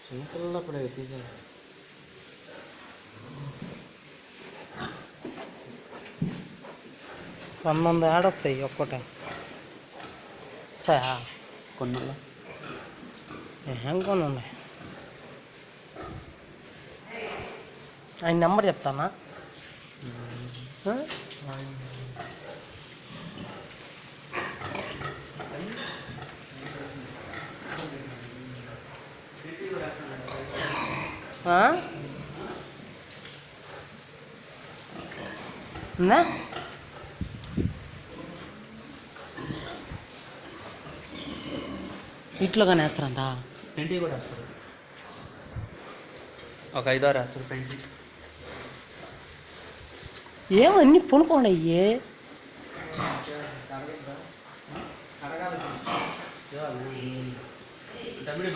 చిన్నపిల్లప్పుడే తీసాను. 100 ఆడొస్తాయి ఒక్కటే సాయా కొన్నాళ్ళ ఏం కొన్ని ఉన్నాయి. ఆయన నెంబర్ చెప్తానా? ఉందా? ఇట్లో కానీ వేస్తారంట. పెయింటింగ్ కూడా వేస్తారు. ఒక 5-6 వేస్తారు పెయింటింగ్. ఏమన్నీ పొనుకోండి అయ్యే. డబ్బులు